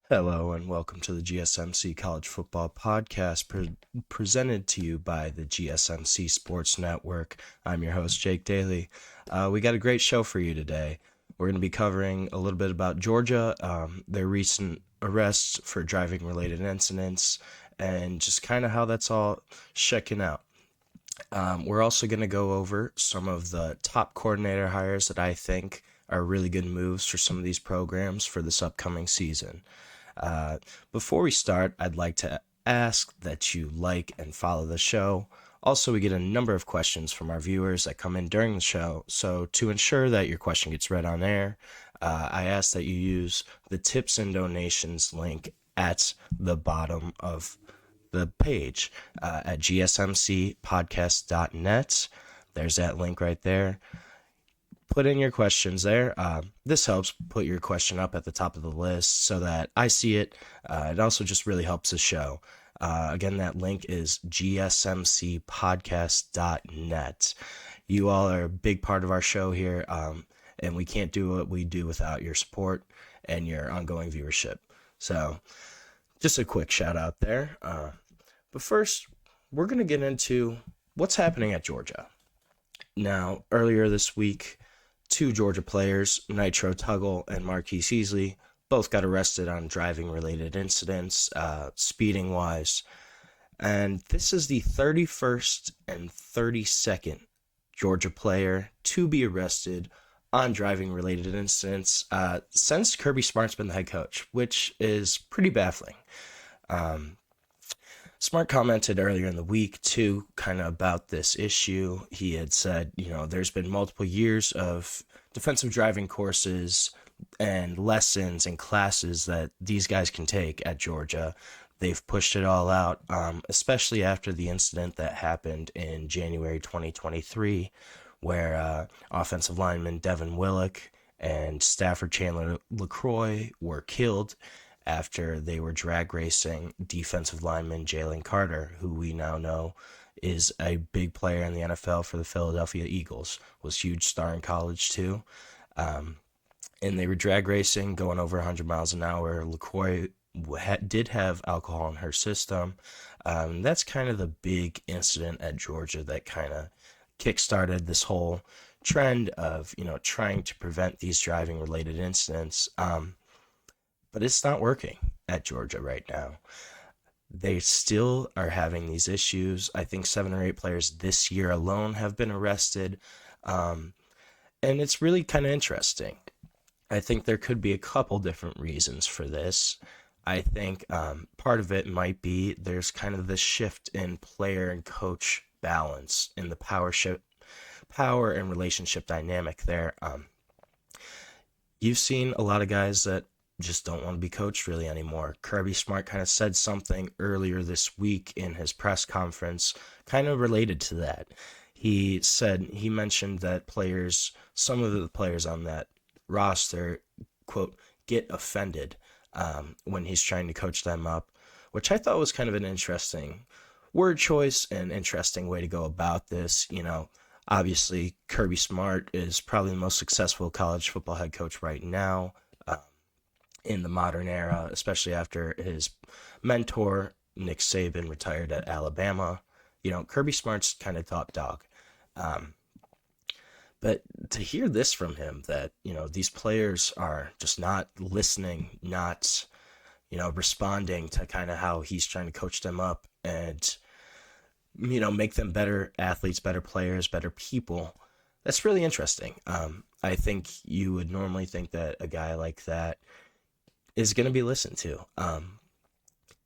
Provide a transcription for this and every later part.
Hello and welcome to the GSMC College Football Podcast presented to you by the GSMC Sports Network. I'm your host, Jake Daly. We got a great show for you today. We're going to be covering a little bit about Georgia, their recent arrests for driving-related incidents, and just kind of how that's all checking out. We're also going to go over some of the top coordinator hires that I think are really good moves for some of these programs for this upcoming season. Uh, Before we start, I'd like to ask that you like and follow the show. Also, we get a number of questions from our viewers that come in during the show, so to ensure that your question gets read on air, I ask that you use the tips and donations link at the bottom of the page at gsmcpodcast.net. There's that link right there. Put in your questions there. This helps put your question up at the top of the list so that I see it. It also just really helps the show. Again, that link is gsmcpodcast.net. You all are a big part of our show here, and we can't do what we do without your support and your ongoing viewership. So, just a quick shout out there. But first, we're going to get into what's happening at Georgia. Now, earlier this week, two Georgia players, Nitro Tuggle and Marquise Easley, both got arrested on driving-related incidents, speeding-wise. And this is the 31st and 32nd Georgia player to be arrested on driving-related incidents since Kirby Smart's been the head coach, which is pretty baffling. Smart commented earlier in the week, too, kind of about this issue. He had said, there's been multiple years of defensive driving courses and lessons and classes that these guys can take at Georgia. They've pushed it all out, especially after the incident that happened in January 2023, where offensive lineman Devin Willock and Stafford Chandler LaCroix were killed after they were drag racing defensive lineman Jalen Carter, who we now know is a big player in the NFL for the Philadelphia Eagles, was a huge star in college too. And they were drag racing, going over 100 miles an hour. LaCroix did have alcohol in her system. That's kind of the big incident at Georgia that kind of kickstarted this whole trend of, trying to prevent these driving related incidents. But it's not working at Georgia right now. They still are having these issues. I think 7 or 8 players this year alone have been arrested. And it's really kind of interesting. I think there could be a couple different reasons for this. I think part of it might be there's kind of this shift in player and coach balance in the power and relationship dynamic there. You've seen a lot of guys that just don't want to be coached really anymore. Kirby Smart kind of said something earlier this week in his press conference kind of related to that. He mentioned that some of the players on that roster, quote, get offended when he's trying to coach them up, which I thought was kind of an interesting word choice and interesting way to go about this. Obviously Kirby Smart is probably the most successful college football head coach right now in the modern era, especially after his mentor, Nick Saban, retired at Alabama. Kirby Smart's kind of top dog. But to hear this from him that, these players are just not listening, not, responding to kind of how he's trying to coach them up and, make them better athletes, better players, better people. That's really interesting. I think you would normally think that a guy like that is going to be listened to.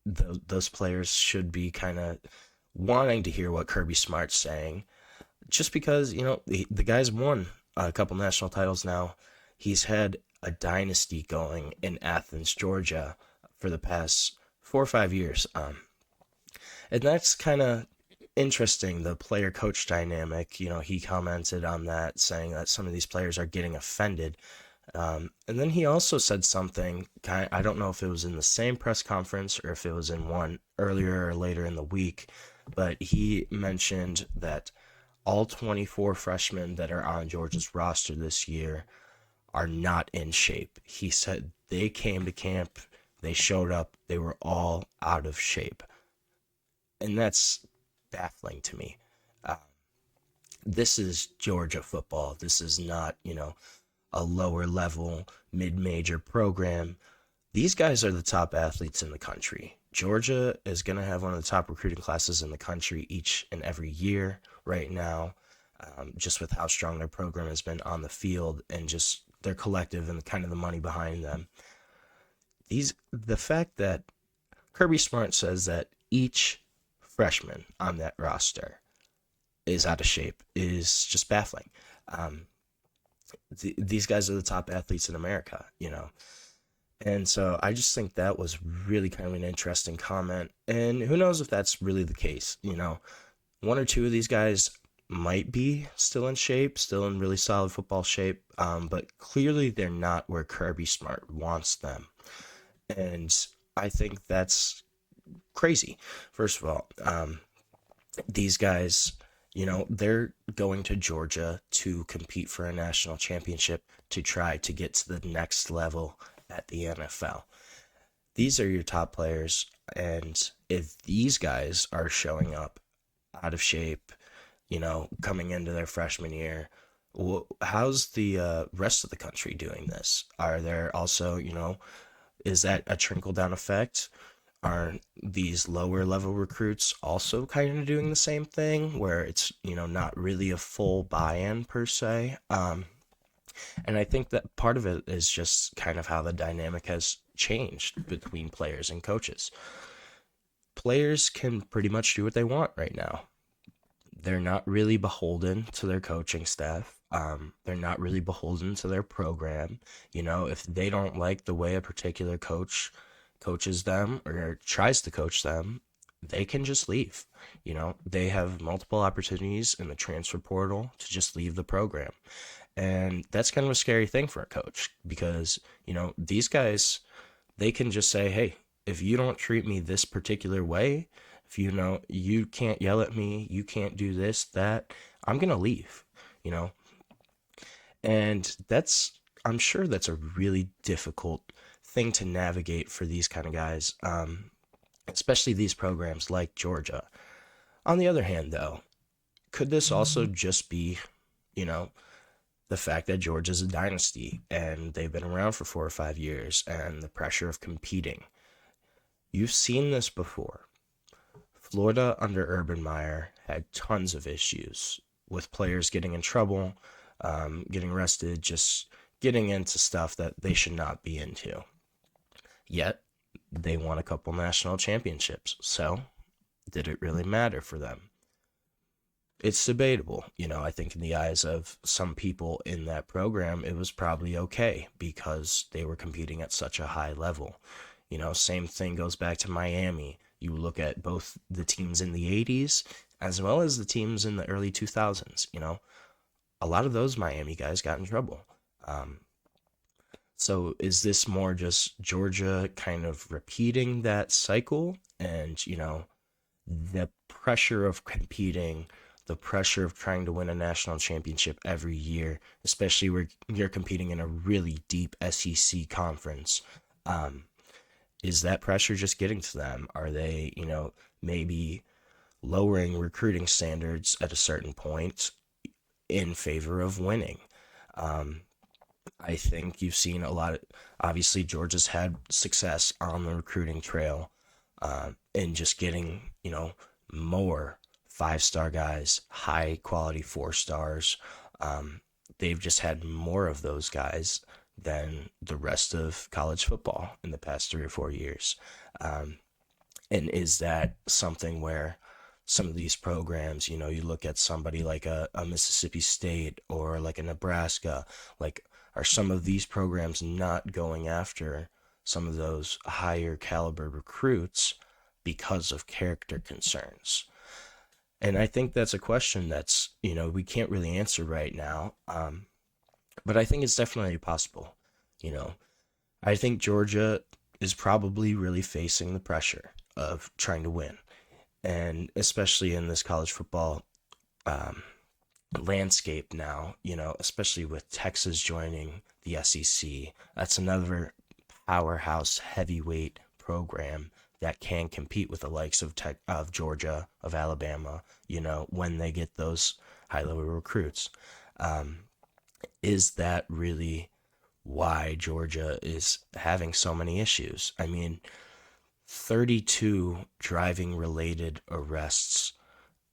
Those players should be kind of wanting to hear what Kirby Smart's saying, just because, the guy's won a couple national titles now. He's had a dynasty going in Athens, Georgia for the past 4 or 5 years. And that's kind of interesting, the player-coach dynamic. He commented on that, saying that some of these players are getting offended. And then he also said something, I don't know if it was in the same press conference or if it was in one earlier or later in the week, but he mentioned that all 24 freshmen that are on Georgia's roster this year are not in shape. He said they came to camp They showed up, they were all out of shape. And that's baffling to me. Uh, this is Georgia football. This is not, a lower level, mid major program. These guys are the top athletes in the country. Georgia is going to have one of the top recruiting classes in the country each and every year right now, just with how strong their program has been on the field and just their collective and kind of the money behind them. The fact that Kirby Smart says that each freshman on that roster is out of shape is just baffling. Um, these guys are the top athletes in America. And so I just think that was really kind of an interesting comment. And who knows if that's really the case. One or two of these guys might be still in shape, still in really solid football shape, but clearly they're not where Kirby Smart wants them. And I think that's crazy. First of all, these guys, they're going to Georgia to compete for a national championship to try to get to the next level at the NFL. These are your top players, and if these guys are showing up out of shape, coming into their freshman year, how's the rest of the country doing this? Are there also, is that a trickle down effect? Are these lower level recruits also kind of doing the same thing where it's, not really a full buy-in per se? And I think that part of it is just kind of how the dynamic has changed between players and coaches. Players can pretty much do what they want right now. They're not really beholden to their coaching staff. They're not really beholden to their program. If they don't like the way a particular coach coaches them or tries to coach them, they can just leave. They have multiple opportunities in the transfer portal to just leave the program. And that's kind of a scary thing for a coach because, these guys, they can just say, hey, if you don't treat me this particular way, if you can't yell at me, you can't do this, that, I'm going to leave. And I'm sure that's a really difficult thing to navigate for these kind of guys, especially these programs like Georgia. On the other hand, though, could this also just be, the fact that Georgia's a dynasty and they've been around for 4 or 5 years and the pressure of competing? You've seen this before. Florida under Urban Meyer had tons of issues with players getting in trouble, getting arrested, just getting into stuff that they should not be into. Yet, they won a couple national championships. So, did it really matter for them? It's debatable. I think in the eyes of some people in that program, it was probably okay because they were competing at such a high level. Same thing goes back to Miami. You look at both the teams in the 80s as well as the teams in the early 2000s. A lot of those Miami guys got in trouble. So is this more just Georgia kind of repeating that cycle and, the pressure of competing, the pressure of trying to win a national championship every year, especially where you're competing in a really deep SEC conference? Is that pressure just getting to them? Are they, maybe lowering recruiting standards at a certain point in favor of winning? I think you've seen a lot of, obviously Georgia's had success on the recruiting trail, in just getting, more 5-star guys, high quality 4 stars. They've just had more of those guys than the rest of college football in the past 3 or 4 years. And is that something where some of these programs, you look at somebody like a Mississippi State or like a Nebraska, like, are some of these programs not going after some of those higher caliber recruits because of character concerns? And I think that's a question that's, we can't really answer right now. But I think it's definitely possible. I think Georgia is probably really facing the pressure of trying to win. And especially in this college football landscape now, especially with Texas joining the SEC, that's another powerhouse heavyweight program that can compete with the likes of Georgia, of Alabama, when they get those high-level recruits. Is that really why Georgia is having so many issues? I mean, 32 driving-related arrests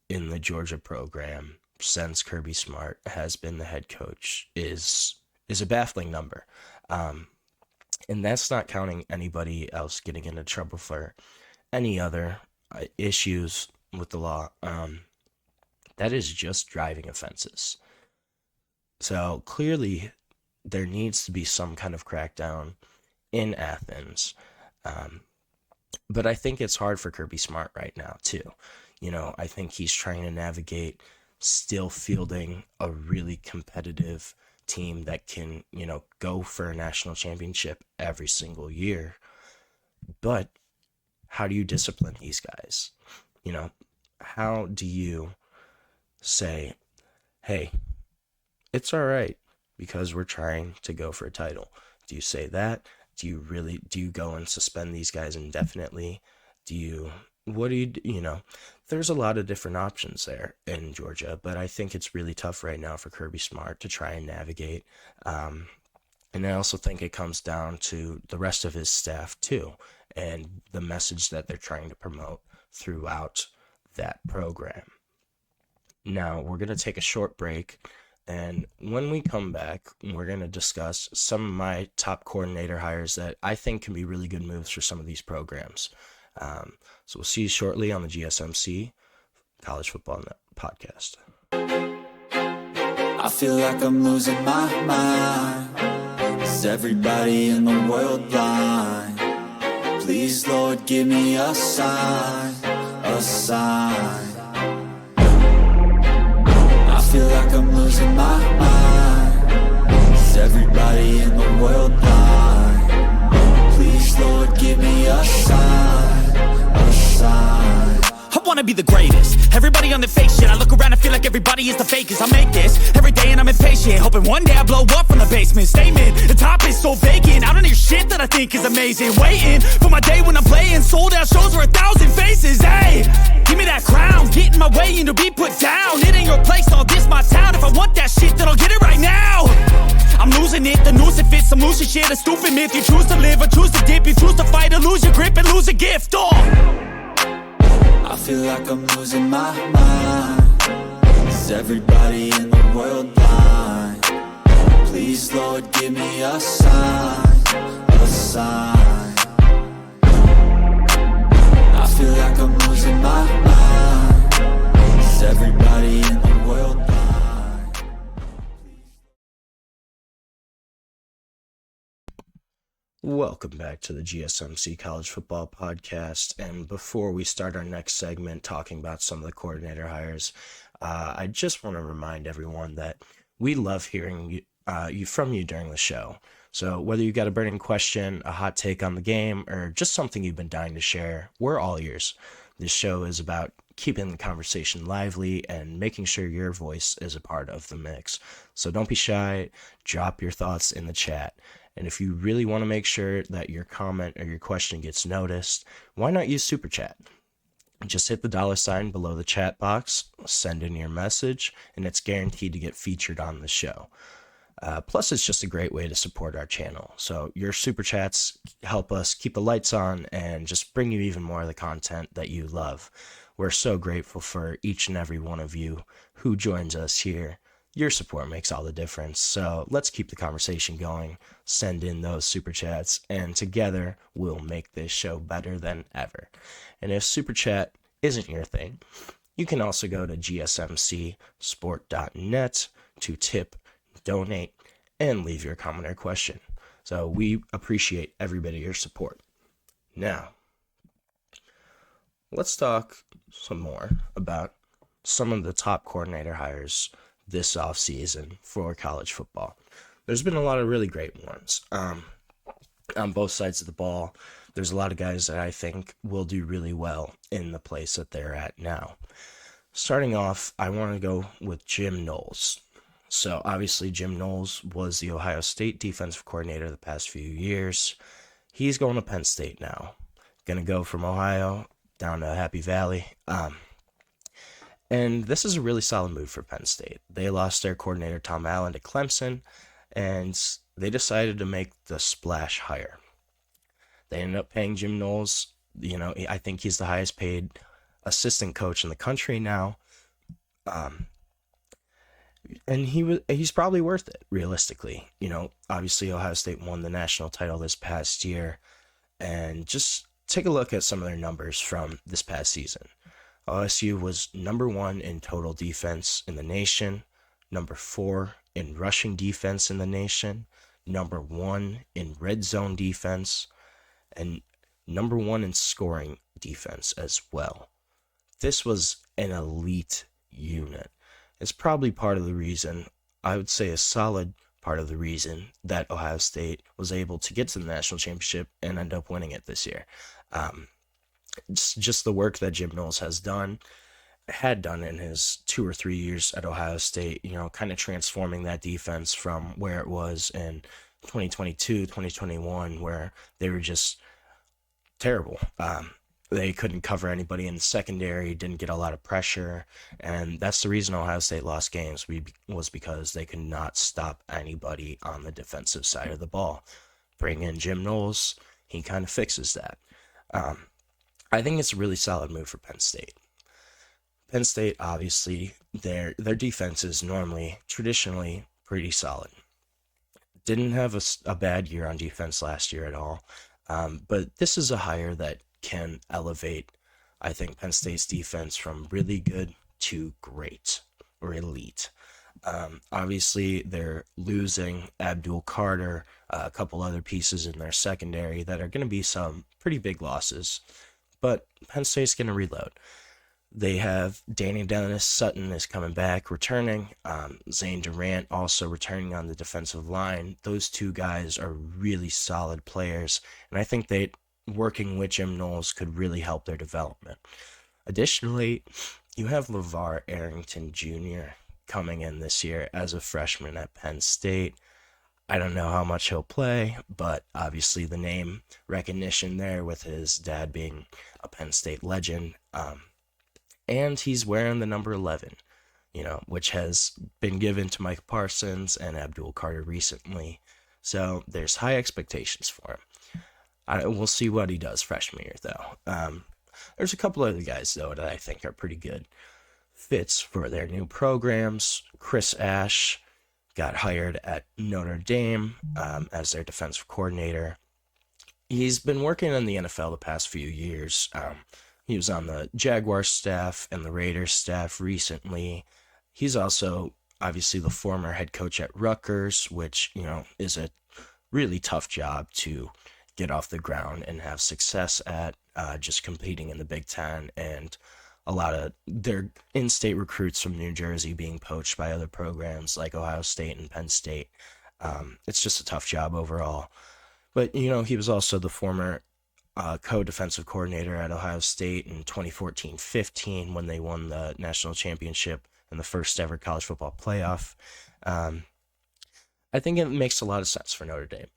in the Georgia program since Kirby Smart has been the head coach is a baffling number. And that's not counting anybody else getting into trouble for any other issues with the law. That is just driving offenses. So clearly there needs to be some kind of crackdown in Athens. But I think it's hard for Kirby Smart right now too. I think he's trying to navigate still fielding a really competitive team that can, go for a national championship every single year. But how do you discipline these guys? How do you say, hey, it's all right because we're trying to go for a title? Do you say that? Do you go and suspend these guys indefinitely? There's a lot of different options there in Georgia, but I think it's really tough right now for Kirby Smart to try and navigate. And I also think it comes down to the rest of his staff too, and the message that they're trying to promote throughout that program. Now, we're going to take a short break, and when we come back, we're going to discuss some of my top coordinator hires that I think can be really good moves for some of these programs. So we'll see you shortly on the GSMC College Football Podcast. I feel like I'm losing my mind. Is everybody in the world blind? Please, Lord, give me a sign, a sign. I feel like I'm losing my mind. Is everybody in the world blind? Please, Lord, give me a sign, a sign. I wanna be the greatest. Everybody on the fake shit. I look around and feel like everybody is the fakest. I make this every day and I'm impatient, hoping one day I blow up from the basement. Statement, the top is so vacant. I don't hear shit that I think is amazing. Waiting for my day when I'm playing sold out shows for 1,000 faces. Hey, give me that crown, get in my way and to be put down. It ain't your place, all this my town. If I want that shit, then I'll get it right now. I'm losing it, the noose it fits. I'm losing shit, a stupid myth. You choose to live or choose to dip. You choose to fight or lose your grip and lose a gift. I feel like I'm losing my mind. Is everybody in the world blind? Please, Lord, give me a sign, a sign. I feel like I'm losing my mind. Is everybody in the world blind? Welcome back to the GSMC College Football Podcast, and before we start our next segment talking about some of the coordinator hires, I just want to remind everyone that we love hearing from you during the show. So whether you got a burning question, a hot take on the game, or just something you've been dying to share, we're all ears. This show is about keeping the conversation lively and making sure your voice is a part of the mix. So don't be shy, drop your thoughts in the chat. And if you really want to make sure that your comment or your question gets noticed, why not use Super Chat? Just hit the $sign below the chat box, send in your message, and it's guaranteed to get featured on the show. Plus, it's just a great way to support our channel. So your Super Chats help us keep the lights on and just bring you even more of the content that you love. We're so grateful for each and every one of you who joins us here. Your support makes all the difference. So let's keep the conversation going. Send in those Super Chats, and together we'll make this show better than ever. And if Super Chat isn't your thing, you can also go to gsmcsport.net to tip, donate, and leave your comment or question. So we appreciate every bit of your support. Now, let's talk some more about some of the top coordinator hires this offseason for college football. There's been a lot of really great ones on both sides of the ball. There's a lot of guys that I think will do really well in the place that they're at now. Starting off, I want to go with Jim Knowles. So obviously Jim Knowles was the Ohio State defensive coordinator the past few years. He's going to Penn State now. Going to go from Ohio down to Happy Valley. And this is a really solid move for Penn State. They lost their coordinator, Tom Allen, to Clemson, and they decided to make the splash hire. They ended up paying Jim Knowles. I think he's the highest paid assistant coach in the country now. And he's probably worth it, realistically. Obviously Ohio State won the national title this past year. And just take a look at some of their numbers from this past season. OSU was number 1 in total defense in the nation, number 4 in rushing defense in the nation, number 1 in red zone defense, and number 1 in scoring defense as well. This was an elite unit. It's probably part of the reason, I would say a solid part of the reason, that Ohio State was able to get to the national championship and end up winning it this year. It's just the work that Jim Knowles had done in his 2 or 3 years at Ohio State, kind of transforming that defense from where it was in 2022, 2021, where they were just terrible. They couldn't cover anybody in the secondary, didn't get a lot of pressure, and that's the reason Ohio State lost games, was because they could not stop anybody on the defensive side of the ball. Bring in Jim Knowles, he kind of fixes that. I think it's a really solid move for Penn State. Penn State, obviously, their defense is traditionally pretty solid. Didn't have a bad year on defense last year at all, but this is a hire that can elevate, I think, Penn State's defense from really good to great or elite. Obviously, they're losing Abdul Carter, a couple other pieces in their secondary that are going to be some pretty big losses, but Penn State's going to reload. They have Danny Dennis Sutton is coming back, returning. Zane Durant also returning on the defensive line. Those two guys are really solid players, and I think working with Jim Knowles could really help their development. Additionally, you have LeVar Arrington Jr. coming in this year as a freshman at Penn State. I don't know how much he'll play, but obviously the name recognition there with his dad being a Penn State legend. And he's wearing the number 11, which has been given to Mike Parsons and Abdul Carter recently. So there's high expectations for him. We'll see what he does freshman year, though. There's a couple other guys, though, that I think are pretty good fits for their new programs. Chris Ash got hired at Notre Dame as their defensive coordinator. He's been working in the NFL the past few years. He was on the Jaguars staff and the Raiders staff recently. He's also obviously the former head coach at Rutgers, which, is a really tough job to get off the ground and have success at, just competing in the Big Ten, and a lot of their in-state recruits from New Jersey being poached by other programs like Ohio State and Penn State. It's just a tough job overall. But, he was also the former co-defensive coordinator at Ohio State in 2014-15 when they won the national championship in the first ever college football playoff. I think it makes a lot of sense for Notre Dame.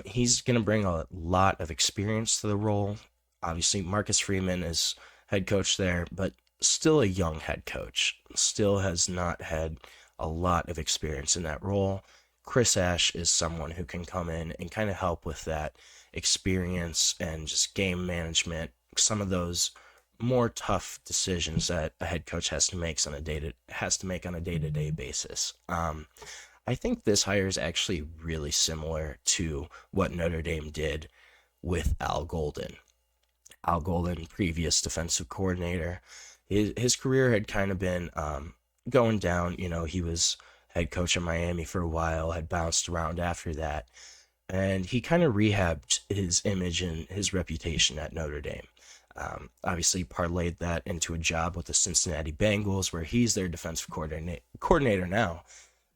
He's going to bring a lot of experience to the role. Obviously, Marcus Freeman is head coach there, but still a young head coach. Still has not had a lot of experience in that role. Chris Ash is someone who can come in and kind of help with that experience and just game management, some of those more tough decisions that a head coach has to make on a day-to-day basis. I think this hire is actually really similar to what Notre Dame did with Al Golden. Al Golden, previous defensive coordinator, his career had kind of been going down. He was head coach in Miami for a while, had bounced around after that, and he kind of rehabbed his image and his reputation at Notre Dame. Obviously parlayed that into a job with the Cincinnati Bengals, where he's their defensive coordinator now.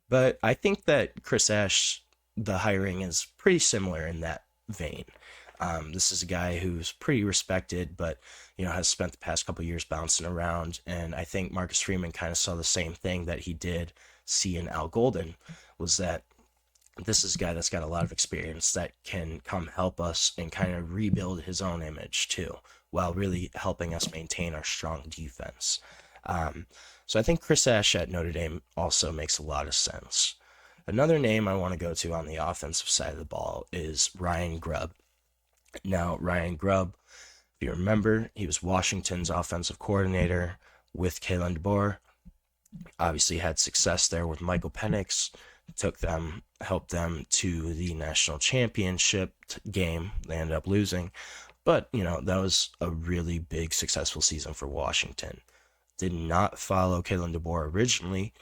But I think that Chris Ash, the hiring is pretty similar in that vein. This is a guy who's pretty respected, but has spent the past couple years bouncing around, and I think Marcus Freeman kind of saw the same thing that he did see in Al Golden, was that this is a guy that's got a lot of experience that can come help us and kind of rebuild his own image too, while really helping us maintain our strong defense. So I think Chris Ash at Notre Dame also makes a lot of sense. Another name I want to go to on the offensive side of the ball is Ryan Grubb. Now, Ryan Grubb, if you remember, he was Washington's offensive coordinator with Kalen DeBoer. Obviously had success there with Michael Penix, helped them to the national championship game. They ended up losing, but that was a really big successful season for Washington. Did not follow Kalen DeBoer originally.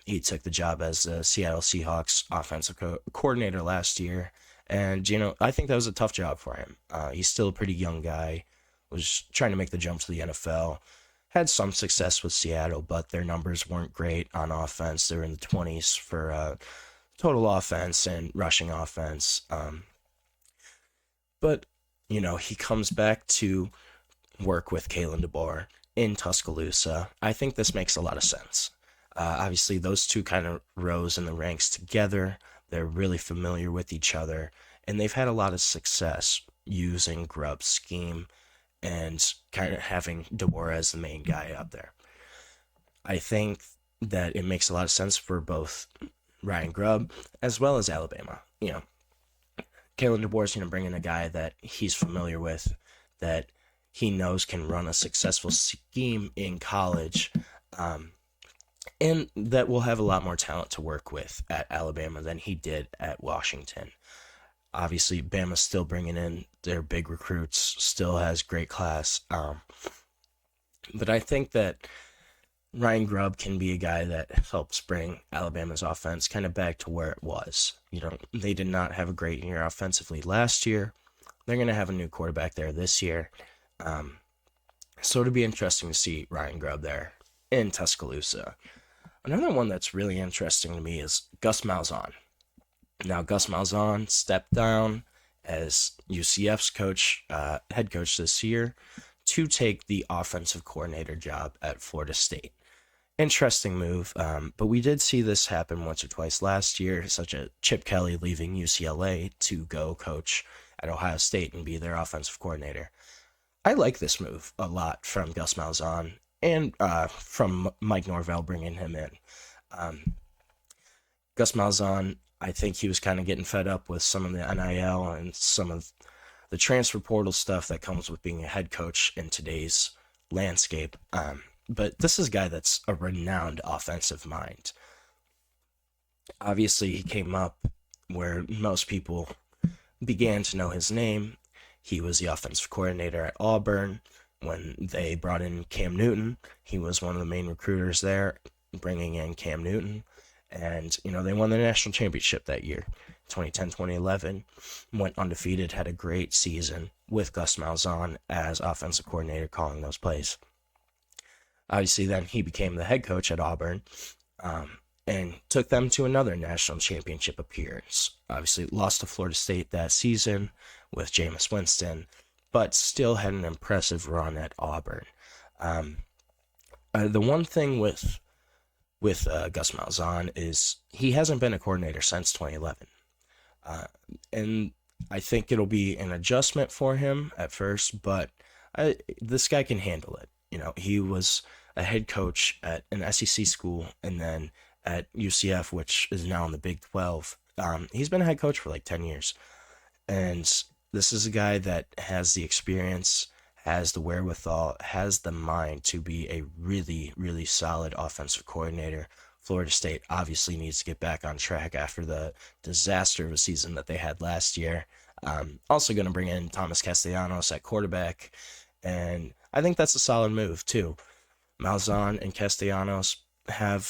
He took the job as the Seattle Seahawks offensive coordinator last year, and I think that was a tough job for him. He's still a pretty young guy, was trying to make the jump to the NFL. Had some success with Seattle, but their numbers weren't great on offense. They were in the 20s for total offense and rushing offense. But he comes back to work with Kalen DeBoer in Tuscaloosa. I think this makes a lot of sense. Obviously, those two kind of rose in the ranks together. They're really familiar with each other, and they've had a lot of success using Grubb's scheme and kind of having DeBoer as the main guy out there. I think that it makes a lot of sense for both Ryan Grubb as well as Alabama. Kalen DeBoer's going to bring in a guy that he's familiar with, that he knows can run a successful scheme in college, and that will have a lot more talent to work with at Alabama than he did at Washington. Obviously, Bama's still bringing in their big recruits, still has great class. But I think that Ryan Grubb can be a guy that helps bring Alabama's offense kind of back to where it was. They did not have a great year offensively last year. They're going to have a new quarterback there this year. So it'll be interesting to see Ryan Grubb there in Tuscaloosa. Another one that's really interesting to me is Gus Malzahn. Now, Gus Malzahn stepped down as UCF's head coach this year to take the offensive coordinator job at Florida State. Interesting move, but we did see this happen once or twice last year, such as Chip Kelly leaving UCLA to go coach at Ohio State and be their offensive coordinator. I like this move a lot from Gus Malzahn and from Mike Norvell bringing him in. Gus Malzahn, I think he was kind of getting fed up with some of the NIL and some of the transfer portal stuff that comes with being a head coach in today's landscape. But this is a guy that's a renowned offensive mind. Obviously, he came up where most people began to know his name. He was the offensive coordinator at Auburn when they brought in Cam Newton. He was one of the main recruiters there, bringing in Cam Newton. And, they won the national championship that year, 2010-2011, went undefeated, had a great season with Gus Malzahn as offensive coordinator calling those plays. Obviously, then he became the head coach at Auburn and took them to another national championship appearance. Obviously, lost to Florida State that season with Jameis Winston, but still had an impressive run at Auburn. The one thing with Gus Malzahn is he hasn't been a coordinator since 2011. And I think it'll be an adjustment for him at first, but this guy can handle it. He was a head coach at an SEC school and then at UCF, which is now in the Big 12. He's been a head coach for like 10 years. And this is a guy that has the experience, has the wherewithal, has the mind to be a really, really solid offensive coordinator. Florida State obviously needs to get back on track after the disaster of a season that they had last year. Also going to bring in Thomas Castellanos at quarterback, and I think that's a solid move too. Malzahn and Castellanos have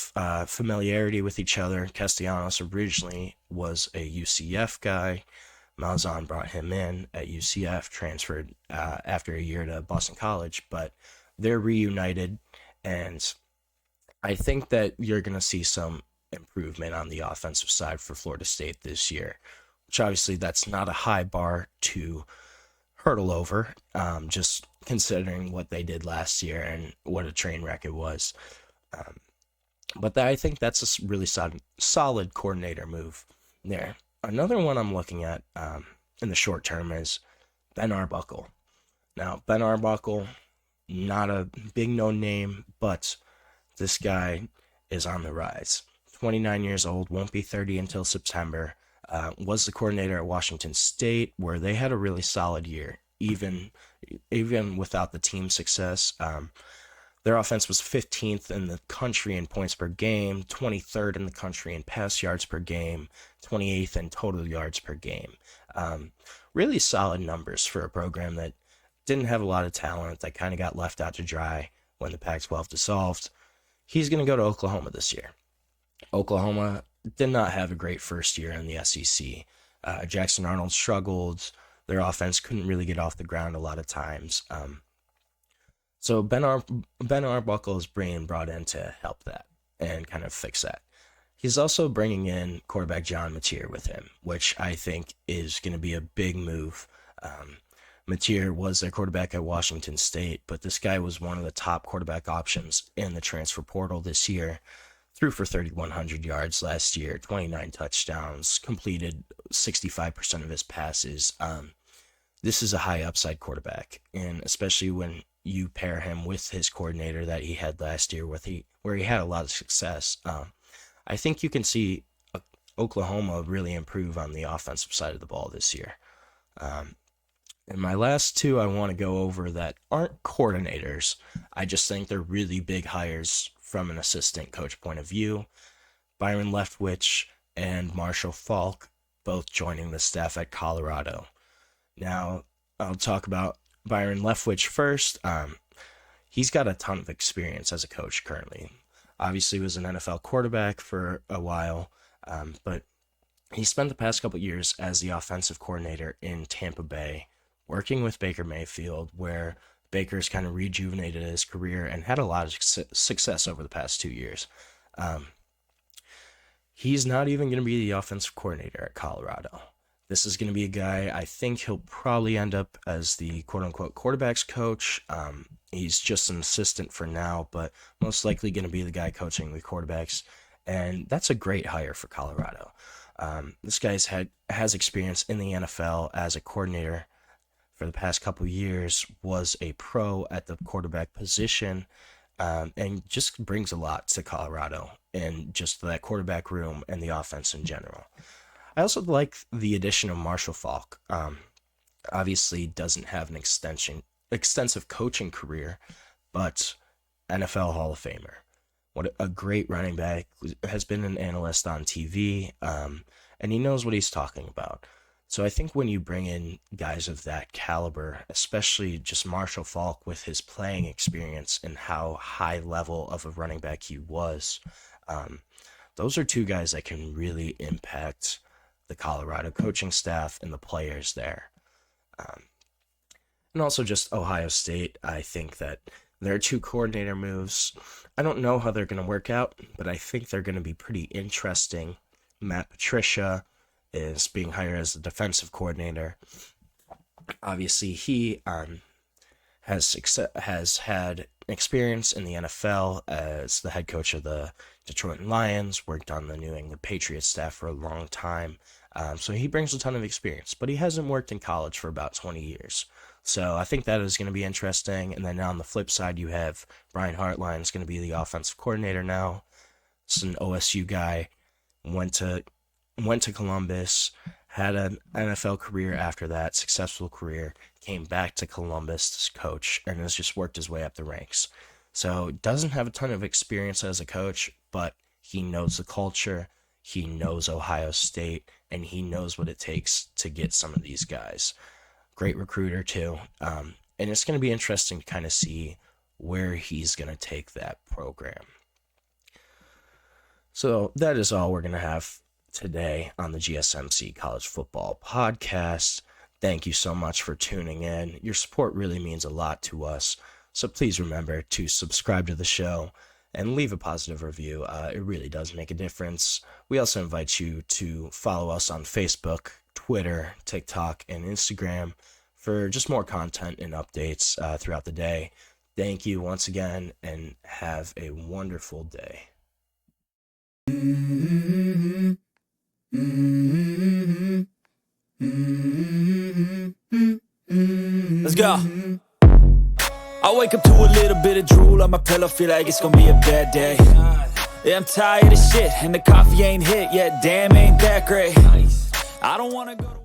familiarity with each other. Castellanos originally was a UCF guy. Malzahn brought him in at UCF, transferred after a year to Boston College, but they're reunited, and I think that you're going to see some improvement on the offensive side for Florida State this year, which obviously that's not a high bar to hurdle over, just considering what they did last year and what a train wreck it was. But I think that's a really solid coordinator move there. Another one I'm looking at in the short term is Ben Arbuckle. Now, Ben Arbuckle, not a big known name, but this guy is on the rise. 29 years old, won't be 30 until September. Was the coordinator at Washington State, where they had a really solid year, even without the team success. Their offense was 15th in the country in points per game, 23rd in the country in pass yards per game, 28th in total yards per game. Really solid numbers for a program that didn't have a lot of talent, that kind of got left out to dry when the Pac-12 dissolved. He's going to go to Oklahoma this year. Oklahoma did not have a great first year in the SEC. Jackson Arnold struggled. Their offense couldn't really get off the ground a lot of times. So Ben Arbuckle is being brought in to help that and kind of fix that. He's also bringing in quarterback John Mateer with him, which I think is going to be a big move. Mateer was their quarterback at Washington State, but this guy was one of the top quarterback options in the transfer portal this year. Threw for 3,100 yards last year, 29 touchdowns, completed 65% of his passes. This is a high upside quarterback, and especially when you pair him with his coordinator that he had last year, where he had a lot of success. I think you can see Oklahoma really improve on the offensive side of the ball this year. And my last two I want to go over that aren't coordinators. I just think they're really big hires from an assistant coach point of view. Byron Leftwich and Marshall Falk, both joining the staff at Colorado. Now, I'll talk about Byron Leftwich first. He's got a ton of experience as a coach currently. Obviously, he was an NFL quarterback for a while, but he spent the past couple years as the offensive coordinator in Tampa Bay, working with Baker Mayfield, where Baker's kind of rejuvenated his career and had a lot of success over the past 2 years. He's not even going to be the offensive coordinator at Colorado. This is going to be a guy, I think he'll probably end up as the quote-unquote quarterback's coach. He's just an assistant for now, but most likely going to be the guy coaching the quarterbacks. And that's a great hire for Colorado. This guy has experience in the NFL as a coordinator for the past couple years, was a pro at the quarterback position, and just brings a lot to Colorado and just that quarterback room and the offense in general. I also like the addition of Marshall Falk. Obviously doesn't have an extensive coaching career, but NFL Hall of Famer. What a great running back, has been an analyst on TV, and he knows what he's talking about. So I think when you bring in guys of that caliber, especially just Marshall Falk with his playing experience and how high level of a running back he was, those are two guys that can really impact the Colorado coaching staff and the players there. And also just Ohio State, I think that there are two coordinator moves. I don't know how they're going to work out, but I think they're going to be pretty interesting. Matt Patricia is being hired as the defensive coordinator. Obviously, he has had experience in the NFL as the head coach of the Detroit Lions, worked on the New England Patriots staff for a long time. So he brings a ton of experience, but he hasn't worked in college for about 20 years. So I think that is going to be interesting. And then on the flip side, you have Brian Hartline is going to be the offensive coordinator now. It's an OSU guy, went to Columbus, had an NFL career after that, successful career, came back to Columbus to coach, and has just worked his way up the ranks. So doesn't have a ton of experience as a coach, but he knows the culture, he knows Ohio State, and he knows what it takes to get some of these guys. Great recruiter too, and it's going to be interesting to kind of see where he's going to take that program. So that is all we're going to have today on the GSMC College Football Podcast. Thank you so much for tuning in. Your support really means a lot to us, so please remember to subscribe to the show and leave a positive review. It really does make a difference. We also invite you to follow us on Facebook, Twitter, TikTok, and Instagram for just more content and updates throughout the day. Thank you once again, and have a wonderful day. Let's go. I wake up to a little bit of drool on my pillow, feel like it's gonna be a bad day. Yeah, I'm tired of shit, and the coffee ain't hit yet, damn, ain't that great. I don't wanna go to